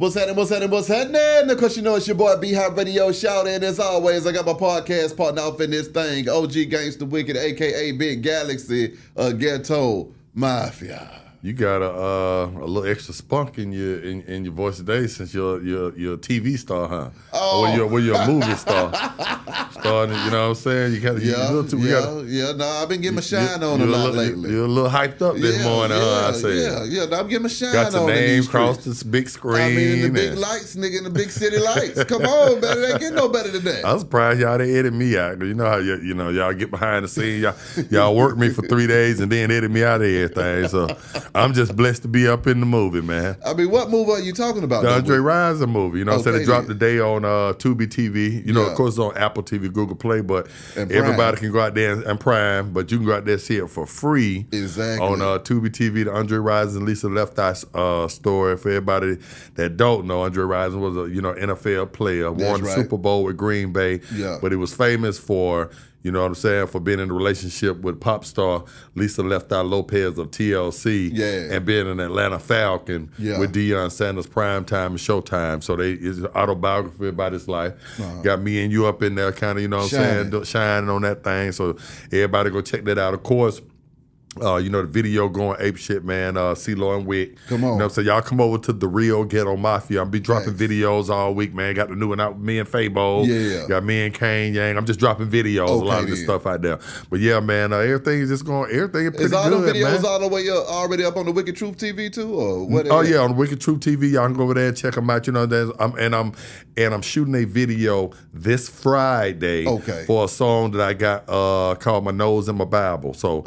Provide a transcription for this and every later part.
What's happening? What's happening? What's happening? Of course, you know it's your boy B-Hop Radio Shout. And as always, I got my podcast partner off in this thing, OG Gangsta Wicked, aka Big Galaxy, Ghetto Mafia. You got a little extra spunk in your voice today since you're a TV star, huh? Oh, or you're a movie star. Starting, you know what I'm saying? You gotta, No, I've been getting my shine on a lot lately. You're a little hyped up this morning, huh? I say. Yeah. I'm getting my shine got your on. name across this big screen. I mean, in the big lights, nigga, in the big city lights. Come on, better ain't get no better than that. I'm surprised y'all didn't edit me out. You know how y'all get behind the scenes. Y'all work me for 3 days and then edit me out of everything. So I'm just blessed to be up in the movie, man. I mean, what movie are you talking about? The Andre Rison movie. You know what I'm saying? It dropped today on Tubi TV. You know, of course, it's on Apple TV, Google Play, but everybody can go out there and Prime, but you can go out there and see it for free. Exactly. On Tubi TV, the Andre Rison and Lisa Left Eye story. For everybody that don't know, Andre Rison was a NFL player, won the Super Bowl with Green Bay, but he was famous for, you know what I'm saying, for being in a relationship with pop star Lisa Left Eye Lopez of TLC, and being an Atlanta Falcon with Deion Sanders Primetime and Showtime. So it's an autobiography about his life. Got me and you up in there, kind of, you know what I'm saying, shining on that thing. So everybody go check that out. Of course, the video going ape shit, man. CeeLo and Wick. Come on. You know what I'm saying? Y'all come over to the real Ghetto Mafia. I'll be dropping videos all week, man. Got the new one out with me and Fabo. Got me and Kane Yang. I'm just dropping videos, a lot of this stuff out there. But yeah, man, everything is just going, everything is pretty good, man. Is all the videos all the way up, already up on the Wicked Truth TV too? Or what? Yeah, on the Wicked Truth TV. Y'all can go over there and check them out. You know, I'm shooting a video this Friday for a song that I got called My Nose in My Bible. So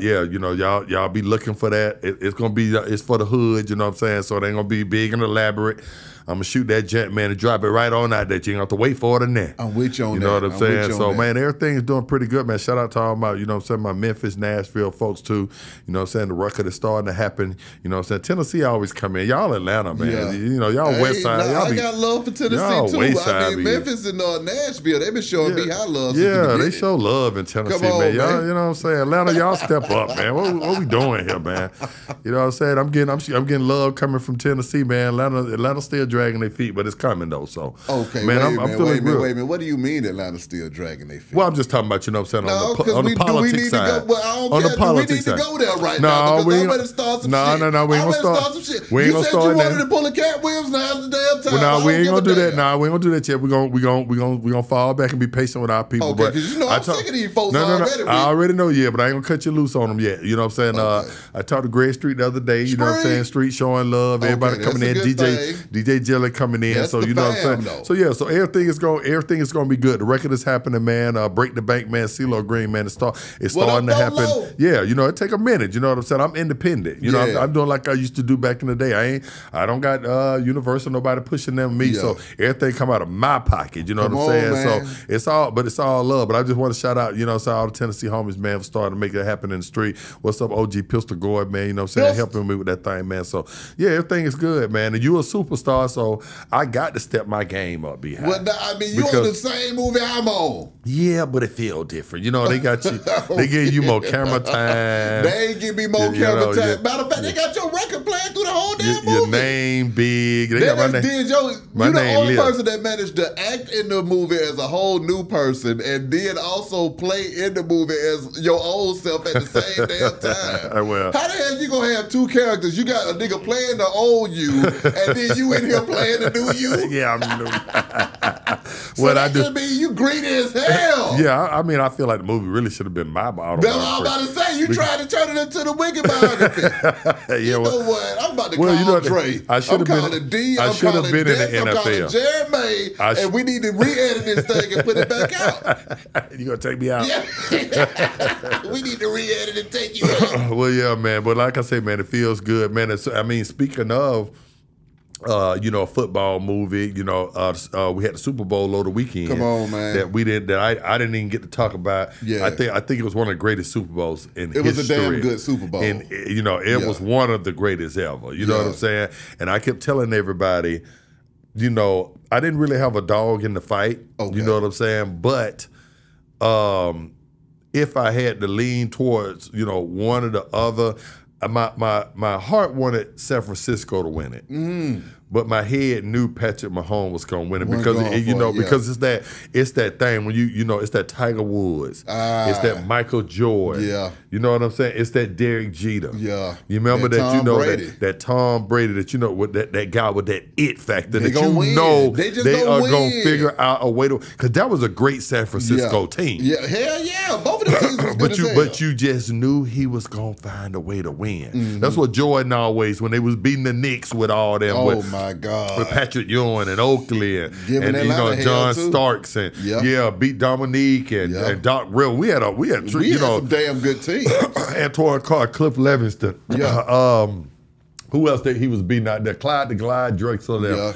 y'all be looking for that. It's gonna be, it's for the hood, you know what I'm saying? So it ain't gonna be big and elaborate. I'm gonna shoot that jet, man, and drop it right on out there. You ain't have to wait for it in there. I'm with you on that. You know what I'm saying? So, man, everything is doing pretty good, man. Shout out to all my, you know what I'm saying, my Memphis, Nashville folks, too. You know what I'm saying? The record is starting to happen. You know what I'm saying? Tennessee always come in. Y'all Atlanta, man. You know, y'all West Side. I got love for Tennessee, too. I mean, Memphis and Nashville, they been showing me how love. Yeah, they show love in Tennessee, man. Y'all, you know what I'm saying? Atlanta, y'all step up, man. What we doing here, man? You know what I'm saying? I'm getting love coming from Tennessee, man. Atlanta still dragging their feet, but it's coming though, so man, I'm feeling good. Wait a minute, what do you mean Atlanta's still dragging their feet? Well, I'm just talking about, you know what I'm saying, on the politics side. On the politics side. We need to go there right now, because I'm ready to start some shit. No, we ain't gonna start some shit. We ain't gonna start that. You said you wanted to pull a Cat Williams, now's the damn time. Well, we ain't gonna do that. We ain't gonna do that yet. We gonna fall back and be patient with our people. Okay, because you know I'm sick of these folks already. I already know, but I ain't gonna cut you loose on them yet. You know what I'm saying? I talked to Greg Street the other day. You know what I'm saying? Street showing love. Everybody coming in. DJ Jelly coming in. So you know what I'm saying? So everything is going to be good. The record is happening, man. Break the Bank, man. CeeLo Green, man. It's starting to happen. Yeah, you know, it take a minute. You know what I'm saying? I'm independent. You know, I'm doing like I used to do back in the day. I don't got Universal, nobody pushing them me. So everything come out of my pocket. You know what I'm saying? Man. So it's all love. But I just want to shout out, you know, all the Tennessee homies, man, for starting to make it happen in the street. What's up, OG Pistol Gord, man? You know what I'm saying? Helping me with that thing, man. So yeah, everything is good, man. And you a superstar, so I got to step my game up behind. Well, I mean, you on the same movie I'm on. Yeah, but it feel different. You know, they got you. They give you more camera time. They ain't give me more camera time. Matter of fact, they got your record playing through the whole damn movie. Your name big. They got my name. You the only person that managed to act in the movie as a whole new person and then also play in the movie as your old self at the same damn time. Well, how the hell you gonna have two characters? You got a nigga playing the old you, and then you in here playing the new you. Yeah, I'm new. What I do? Mean you greedy as hell. Yeah, I mean, I feel like the movie really should have been my autobiography. That's what I'm about to say. You tried to turn it into the Wicked biography. You know what? I'm about to call Dre. I should have been. Calling D. I should have been in the NFL. I'm calling Jeremy, and we need to re-edit this thing and put it back out. You gonna take me out? Yeah. We need to re-edit and take you out. Well, yeah, man. But like I say, man, it feels good, man. I mean, speaking of, a football movie. You know, we had the Super Bowl over the weekend. Come on, man. I didn't even get to talk about. Yeah. I think it was one of the greatest Super Bowls in history. It was a damn good Super Bowl. And it was one of the greatest ever. You know what I'm saying? And I kept telling everybody, you know, I didn't really have a dog in the fight. Okay. You know what I'm saying? But if I had to lean towards, one or the other, my heart wanted San Francisco to win it. but my head knew Patrick Mahomes was gonna win it because because it's that thing when it's that Tiger Woods, it's that Michael Jordan, you know what I'm saying? It's that Derek Jeter, You remember that Tom Brady that with that guy with that it factor that they are gonna figure out a way to, because that was a great San Francisco team. Yeah, hell yeah, both of the teams was good but you just knew he was gonna find a way to win. That's what Jordan always, when they was beating the Knicks with all them. Oh my God! With Patrick Ewing and Oakley and John Starks and beat Dominique and Doc Rill. We had some damn good teams. Antoine Carr, Cliff Levingston. Who else that he was beating out there? Clyde the Glide Drexel there.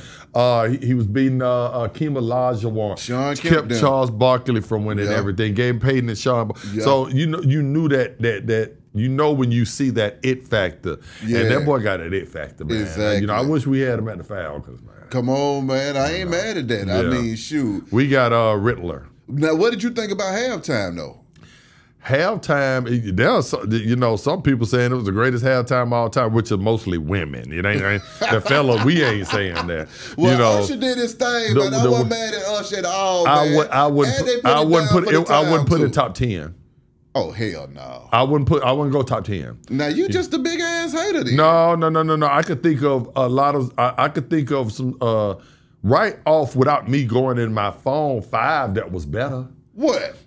He was beating Keem Olajuwon. Sean kept Charles Barkley from winning everything. Gabe Payton and Sean. So you knew that when you see that it factor, and that boy got an it factor, man. Exactly. I wish we had him at the Falcons, man. Come on, man. I ain't mad at that. I mean, shoot. We got Riddler. Now, what did you think about halftime, though? Halftime, there are some people saying it was the greatest halftime of all time, which is mostly women. It ain't the fella. We ain't saying that. Well, Usher did his thing, man. I wasn't mad at Usher at all, man. I wouldn't put it top 10. Oh hell no! I wouldn't go top 10. Now you just a big ass hater. Then. No. I could think of a lot of. I could think of some right off without me going in my phone 5 that was better. What?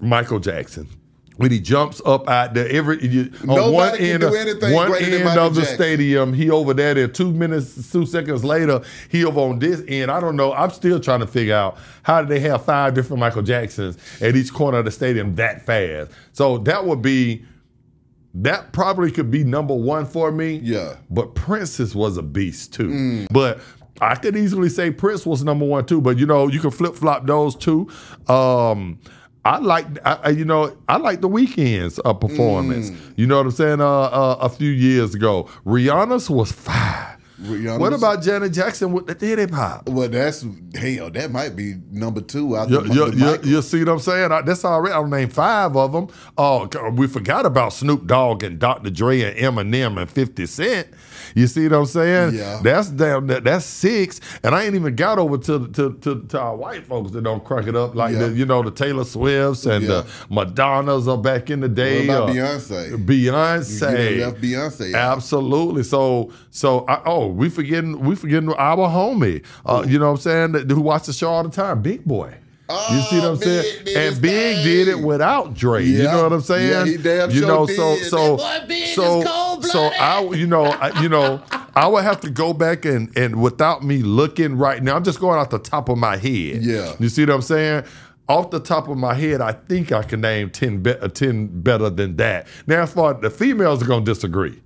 Michael Jackson. When he jumps up out there, on one end of the stadium, he over there 2 seconds later, he over on this end. I don't know. I'm still trying to figure out how did they have 5 different Michael Jacksons at each corner of the stadium that fast. So that probably could be number 1 for me. Yeah. But Prince's was a beast too. But I could easily say Prince was number 1 too. But you can flip flop those two. I like the Weeknd's performance. You know what I'm saying? A few years ago, Rihanna's was fire. What about Janet Jackson with the Diddy Pop? Well, that might be number 2. You see what I'm saying? That's already. I'll name 5 of them. Oh, we forgot about Snoop Dogg and Dr. Dre and Eminem and 50 Cent. You see what I'm saying? Yeah. That's 6, and I ain't even got over to our white folks that don't crack it up like the Taylor Swifts and the Madonnas are back in the day. What about Beyonce? Beyonce. You left Beyonce. Absolutely. We forgetting our homie. You know what I'm saying? Who watched the show all the time? Big Boy. You see what I'm saying? And Big did it without Dre. You know what I'm saying? Yeah, he damn sure did. I would have to go back and without me looking right now, I'm just going off the top of my head. Yeah. You see what I'm saying? Off the top of my head, I think I can name 10 better than that. Now, as far as the females are going to disagree.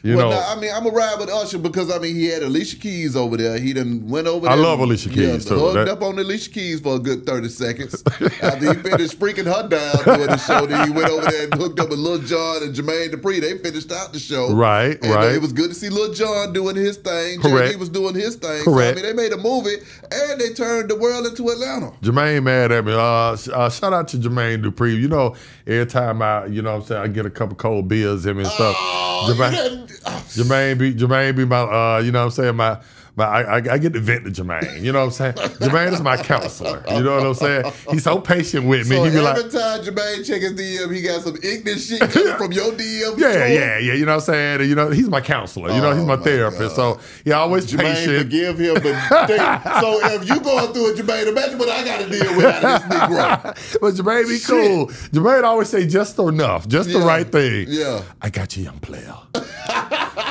I'm gonna ride with Usher because he had Alicia Keys over there. He done went over there. I love Alicia Keys too. Hugged up on Alicia Keys for a good 30 seconds. After he finished freaking her down doing the show, then he went over there and hooked up with Lil Jon and Jermaine Dupri. They finished out the show. Right. It was good to see Lil Jon doing his thing. Correct. Jay-Z was doing his thing. Correct. So, they made a movie and they turned the world into Atlanta. Jermaine mad at me. Shout out to Jermaine Dupri. Every time I get a couple cold beers him and stuff. Jermaine be my, you know what I'm saying, I get to vent to Jermaine. You know what I'm saying? Jermaine is my counselor. You know what I'm saying? He's so patient with me. So he be every time Jermaine check his DM, he got some ignorant shit coming from your DM. Yeah. You know what I'm saying? He's my counselor. He's my therapist. God. So he always Jermaine, patient. Forgive him. So if you going through it, Jermaine, imagine what I got to deal with out of this Negro. But Jermaine be cool. Jermaine always say just enough, just the right thing. Yeah. I got you, young player.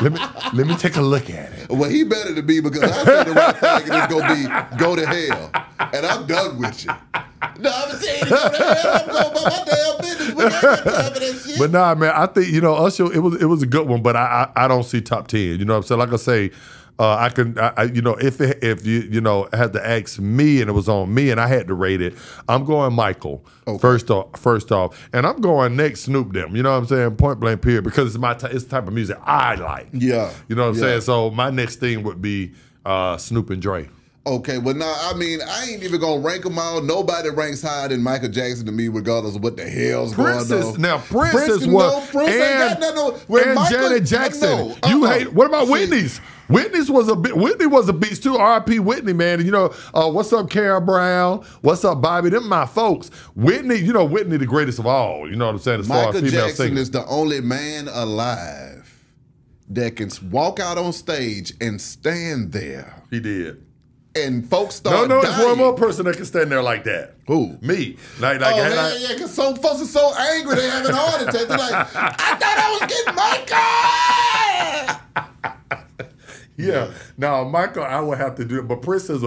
Let me take a look at it. Well, he better to be because I said the right thing and it's gonna be go to hell, and I'm done with you. No, I'm saying go to hell. I'm going about my damn business. We ain't got time for that shit. But nah, man, I think Usher. It was a good one, but I don't see top 10. You know what I'm saying? Like I say. If you had to ask me and it was on me and I had to rate it, I'm going Michael first off, and I'm going next Snoop them. You know what I'm saying? Point blank period, because it's the type of music I like. Yeah, you know what I'm saying. So my next thing would be Snoop and Dre. Okay, well, now, I mean, I ain't even gonna rank them all. Nobody ranks higher than Michael Jackson to me, regardless of what the hell's going on. Now, Prince is what, Prince ain't got nothing. And Janet Jackson. You hate. What about Whitney's? Whitney was a beast too. R.I.P. Whitney, man. And, you know, what's up, Carol Brown? What's up, Bobby? Them my folks. Whitney, you know, Whitney the greatest of all. You know what I'm saying? As far as female Jackson singers. is the only man alive that can walk out on stage and stand there. He did. And folks start No, dying. there's one more person that can stand there like that. Who? Me. Yeah, because some folks are so angry they have an heart attack. They're like, I thought I was getting Michael! Yeah. Now, Michael, I would have to do it. But Prince is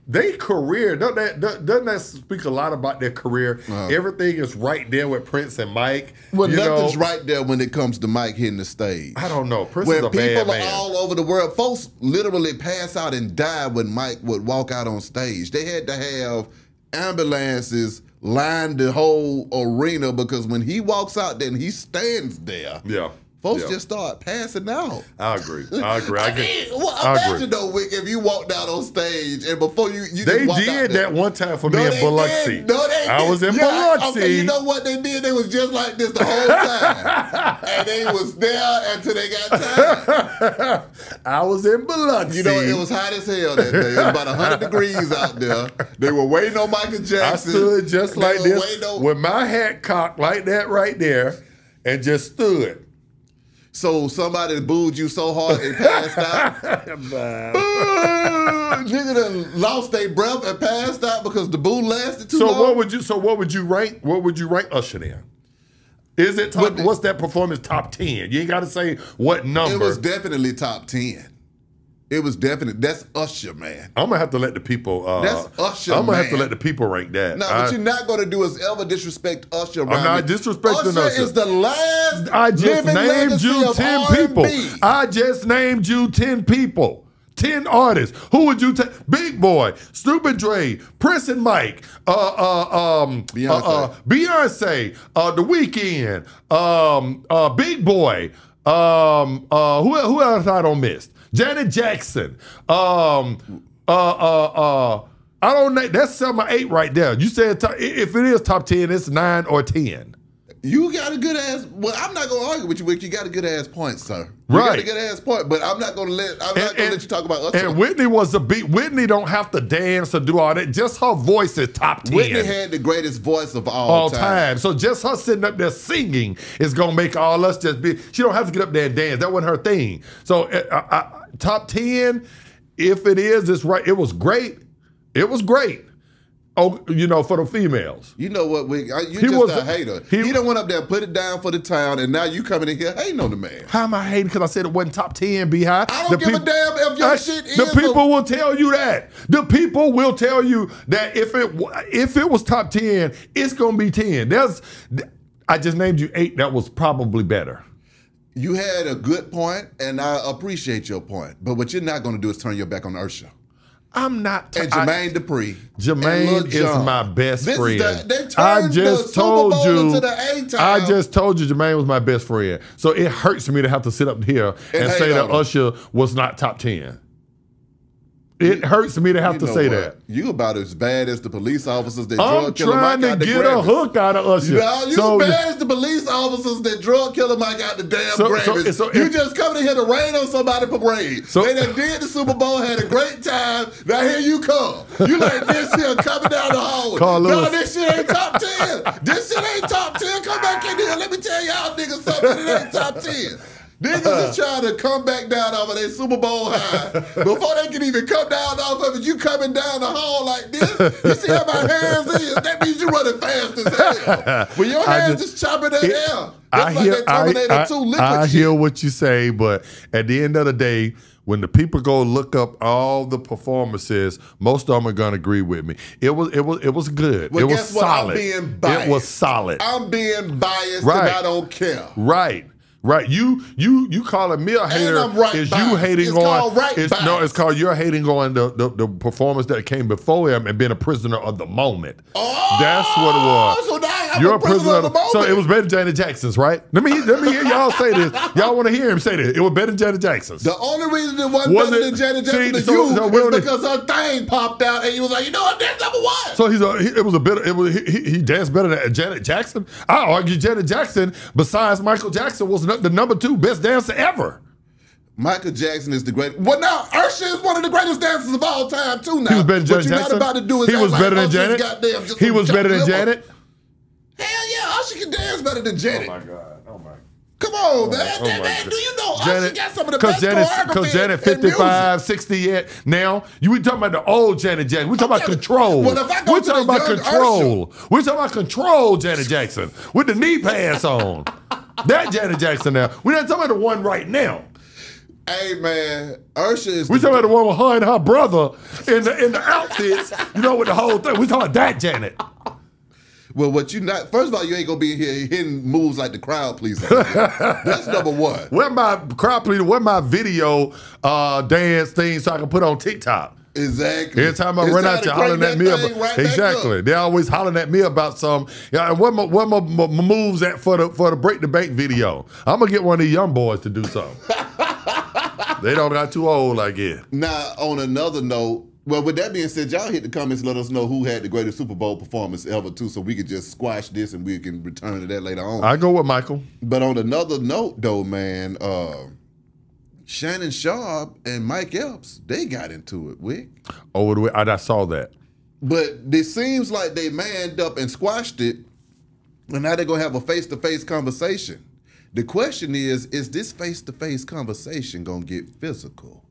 their career, doesn't that speak a lot about their career? Everything is right there with Prince and Mike. Well, nothing's right there when it comes to Mike hitting the stage. I don't know. Prince is a bad man. When people are all over the world, folks literally pass out and die when Mike would walk out on stage. They had to have ambulances line the whole arena because when he walks out, then he stands there. Yeah. Folks just start passing out. I agree. Imagine though, Wick, if you walked out on stage and before you they just did that one time for me in Biloxi. I was in Biloxi. Okay, you know what they did? They was just like this the whole time, and they was there until they got tired. I was in Biloxi. You know, it was hot as hell that day. It was about 100 degrees out there. They were waiting on Michael Jackson. I stood just like this with my hat cocked like that right there, and just stood. So somebody booed you so hard they passed out. Nigga done lost their breath and passed out because the boo lasted too long. So what would you rank? What would you rank Usher in? Is it top? What's that performance top 10? You ain't got to say what number. It was definitely top 10. It was definitely, that's Usher, man. I'm gonna have to let the people. That's Usher. I'm gonna have to let the people rank that. No, what you're not gonna do is ever disrespect Usher. I'm not disrespecting Usher. Usher is the last. I just named you 10 people. I just named you 10 people. 10 artists. Who would you take? Big Boy, Stupid Dre, Prince and Mike, Beyonce, The Weeknd, Big Boy. Who else I don't miss? Janet Jackson. I don't know. That's 7 or 8 right there. You said if it is top 10, it's 9 or 10. You got a good ass. Well, I'm not gonna argue with you, Wick. You got a good ass point, sir. You got a good ass point, but I'm not gonna let you talk about Usher. And Whitney was a beat. Whitney don't have to dance or do all that. Just her voice is top 10. Whitney had the greatest voice of all time. So just her sitting up there singing is gonna make all us just be. She don't have to get up there and dance. That wasn't her thing. So top 10, if it is, it's right. It was great. It was great. Oh, you know, for the females. You know what, Wick? You just a hater. He done went up there, put it down for the town, and now you coming in here hating on the man. How am I hating? Because I said it wasn't top 10, Beehive. I don't give a damn if your shit is. The people will tell you that. The people will tell you that if it was top 10, it's gonna be 10. I just named you 8. That was probably better. You had a good point, and I appreciate your point. But what you're not gonna do is turn your back on Usher. I'm not. And Jermaine Dupri. Jermaine is my best friend. They turned the Super Bowl into the A-Town. I just told you Jermaine was my best friend. So it hurts me to have to sit up here and say that Usher was not top 10. It hurts me to have to say that. You about as bad as the police officers that drug killer Mike out the I'm trying to get a hook out of Usher. No, you as bad as the police officers that drug killer Mike out the damn Grammys. You just coming in here to rain on somebody's parade. They done did the Super Bowl, had a great time. Now here you come. You like this here coming down the hallway. No, this shit ain't top 10. This shit ain't top 10. Come back in here. Let me tell y'all niggas something that ain't top 10. Niggas is trying to come back down off of their Super Bowl high. Before they can even come down off of it, you coming down the hall like this. You see how my hands is? That means you running fast as hell. When your hands just chopping that air. That's like that Terminator 2 liquid I hear what you say, but at the end of the day, when the people go look up all the performances, most of them are gonna agree with me. It was good. Well, it was solid. I'm being biased. It was solid. I'm being biased and I don't care. Right. Right, you calling me a hater is you hating it's called you're hating on the performance that came before him and being a prisoner of the moment. Oh, that's what it was. So now a prisoner of the moment. So it was better than Janet Jackson's, right? Let me hear y'all say this. Y'all want to hear him say this. It was better than Janet Jackson's. The only reason it wasn't better than Janet Jackson to you is because her thing popped out and you was like, you know what, that's number one. So he danced better than Janet Jackson. I argue Janet Jackson, besides Michael Jackson, was the number 2 best dancer ever. Michael Jackson is the greatest. Well, now Usher is one of the greatest dancers of all time too. Now he was better than Janet Jackson. Not about to do is he was better than Janet. He was better than Janet. Hell yeah, Usher can dance better than Janet. Oh my God. Oh my. Come on, man. Man, do you know Usher got some of the best choreography? Because Janet 55, 60 yet. Now, we talking about the old Janet Jackson. We talking about control. Well, if I go We're talking about control. We're talking about control Janet Jackson with the knee pads on. That Janet Jackson now. We're not talking about the one right now. Hey man, Usher is. We talking about the one with her and her brother in the outfits, with the whole thing. We talking about that Janet. Well, what you not? First of all, you ain't gonna be here hitting moves like the crowd pleaser. That's number one. Where my crowd pleaser? Where my video dance thing so I can put on TikTok? Exactly. Every time I run out, you're hollering at me about exactly. They're always hollering at me about some. Yeah, and where my moves at for the Break the Bank video? I'm gonna get one of these young boys to do something. They don't got too old, I guess. Now, on another note, well, with that being said, y'all hit the comments and let us know who had the greatest Super Bowl performance ever, too, so we could just squash this and we can return to that later on. I go with Michael. But on another note, though, man, Shannon Sharp and Mike Epps, they got into it, Wick. Oh, I saw that. But it seems like they manned up and squashed it, and now they're going to have a face-to-face conversation. The question is this face-to-face conversation going to get physical?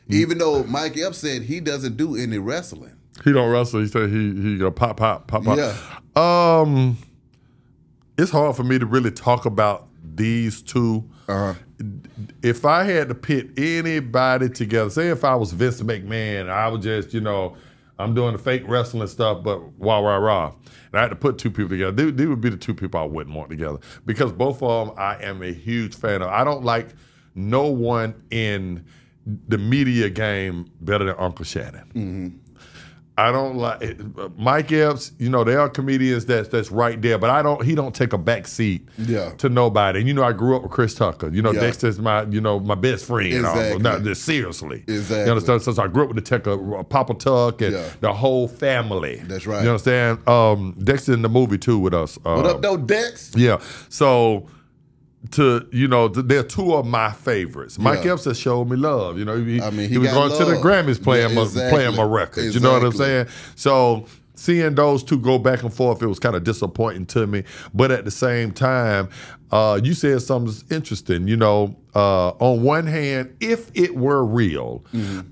Even though Mike Epps said he doesn't do any wrestling. He don't wrestle. He said he go pop. Yeah. It's hard for me to really talk about these two. If I had to pit anybody together, say if I was Vince McMahon, I would just, I'm doing the fake wrestling stuff, but rah. And I had to put two people together. They would be the two people I wouldn't want together because both of them I am a huge fan of. I don't like no one in the media game better than Uncle Shannon. Mm-hmm. I don't like Mike Epps. There are comedians that's right there, but he don't take a back seat to nobody. And I grew up with Chris Tucker. Dexter's my my best friend. Exactly. Not seriously. Exactly. You understand? So I grew up with the Tucker, Papa Tuck, and the whole family. That's right. You understand? Dexter in the movie too with us. What up, though, Dex? Yeah. So. They're two of my favorites. Mike Epps has showed me love. He was going to the Grammys playing my records. Exactly. You know what I'm saying? So seeing those two go back and forth, it was kind of disappointing to me. But at the same time, you said something interesting. On one hand, if it were real,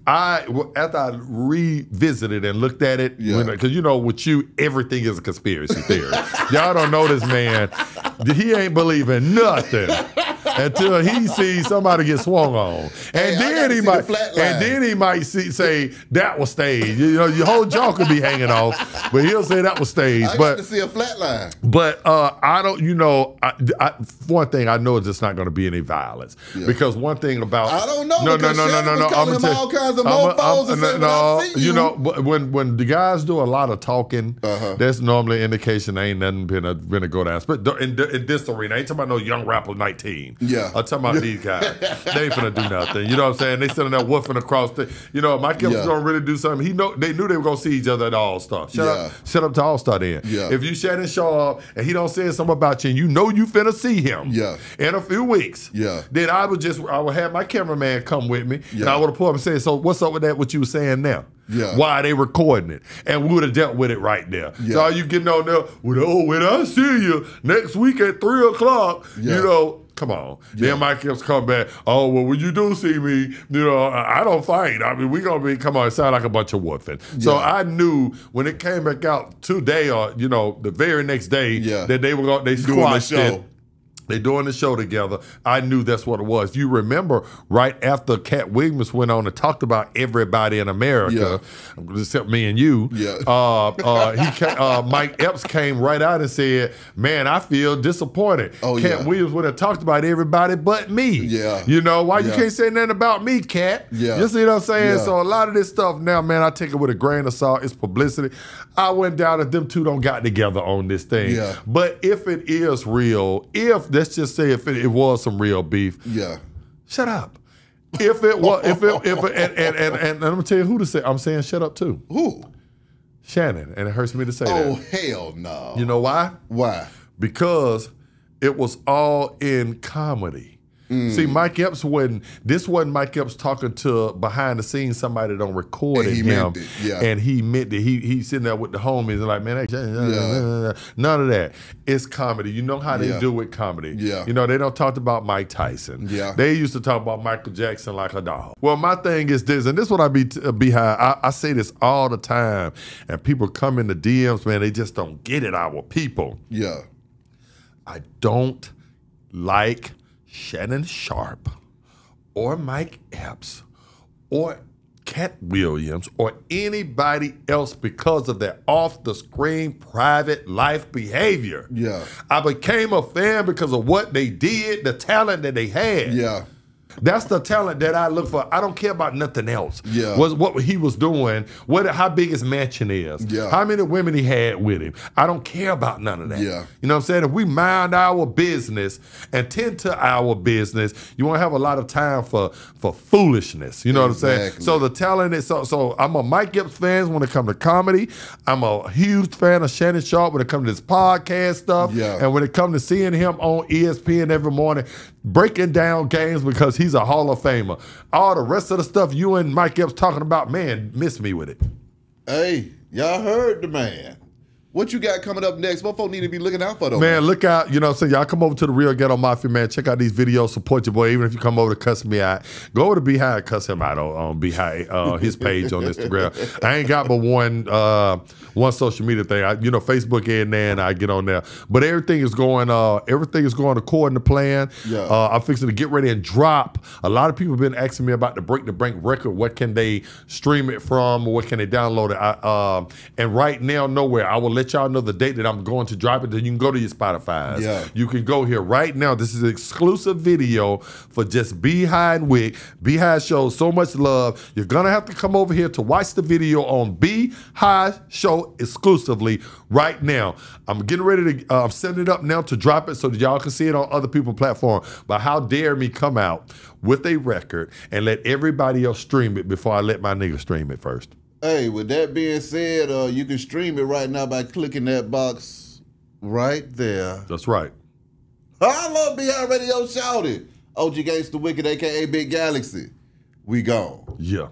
after I revisited and looked at it, because with you, everything is a conspiracy theory. Y'all don't know this man. He ain't believing nothing until he sees somebody get swung on, and then he might say that was staged. Your whole jaw could be hanging off, but he'll say that was staged. I got to see a flat line. But I don't. One thing I know is it's not going to be any violence because one thing about I don't know. No. I'm gonna tell all kinds of mofos and saying, I see you. When the guys do a lot of talking, that's normally an indication they ain't nothing been to go down. But in this arena, I ain't talking about no young rapper 19. Yeah, I'm talking about these guys. They ain't finna do nothing. You know what I'm saying? They sitting there woofing across the. Mike Epps was gonna really do something. They knew they were gonna see each other at All-Star. Shut up to All-Star then. Yeah. If you Shannon Sharp and he don't say something about you, and you know you finna see him. In a few weeks. Then I would have my cameraman come with me, and I would have pulled up and said, "So what's up with that? What you were saying now? Why are they recording it?" And we would have dealt with it right there. So are you getting on there with, when I see you next week at 3 o'clock, come on. Then Mike Epps come back, oh, well, when you do see me, I don't fight. I mean, we going to be, come on, it sound like a bunch of woofing. So I knew when it came back out today or, the very next day that they squashed it. They doing the show together. I knew that's what it was. You remember right after Cat Williams went on and talked about everybody in America, except me and you. Mike Epps came right out and said, "Man, I feel disappointed. Cat Williams would have talked about everybody but me. You know why you can't say nothing about me, Cat? You see what I'm saying? So a lot of this stuff now, man, I take it with a grain of salt. It's publicity. I went down that them two don't got together on this thing. But if it is real, let's just say if it was some real beef. Shut up. If it was, and I'm gonna tell you who to say. I'm saying shut up too. Who? Shannon, and it hurts me to say that. Oh hell no. You know why? Why? Because it was all in comedy. See, Mike Epps wasn't Mike Epps talking to behind the scenes somebody that don't record him. Meant it. And he meant it. He sitting there with the homies and like, man, none of that. It's comedy. You know how they do with comedy. You know, they don't talk about Mike Tyson. They used to talk about Michael Jackson like a dog. Well, my thing is this, and this is what I be behind. I say this all the time, and people come in the DMs, man, they just don't get it, our people. I don't like Shannon Sharpe or Mike Epps or Cat Williams or anybody else because of their off-the-screen private life behavior. I became a fan because of what they did, the talent that they had. That's the talent that I look for. I don't care about nothing else. Was what he was doing, how big his mansion is, how many women he had with him. I don't care about none of that. You know what I'm saying? If we mind our business and tend to our business, you won't have a lot of time for foolishness. You know what I'm saying? So the talent is so I'm a Mike Epps fan when it comes to comedy. I'm a huge fan of Shannon Sharpe when it comes to this podcast stuff. And when it comes to seeing him on ESPN every morning, breaking down games because he's a Hall of Famer. All the rest of the stuff you and Mike Epps talking about, man, miss me with it. Hey, y'all heard the man. What you got coming up next? What folks need to be looking out for, though? Man, look out. You know what I'm saying? Y'all come over to the Real Ghetto Mafia, man. Check out these videos. Support your boy. Even if you come over to cuss me out, go over to Beehive, cuss him out on Beehive, his page on Instagram. I ain't got but one social media thing. Facebook and then I get on there. But everything is going according to plan. I'm fixing to get ready and drop. A lot of people have been asking me about the Break the Bank record. What can they stream it from? Or what can they download it? And right now, nowhere. I will let y'all know the date that I'm going to drop it. Then you can go to your Spotify. You can go here right now. This is an exclusive video for just Beehive and Wick. Beehive shows so much love. You're gonna have to come over here to watch the video on Beehive Show exclusively right now. I'm getting ready to. I'm setting it up now to drop it so that y'all can see it on other people's platforms. But how dare me come out with a record and let everybody else stream it before I let my nigga stream it first? Hey, with that being said, you can stream it right now by clicking that box right there. That's right. I love Beehive Radio. Shout it. OG Gangsta Wicked, a.k.a. Big Galaxy. We gone. Yeah.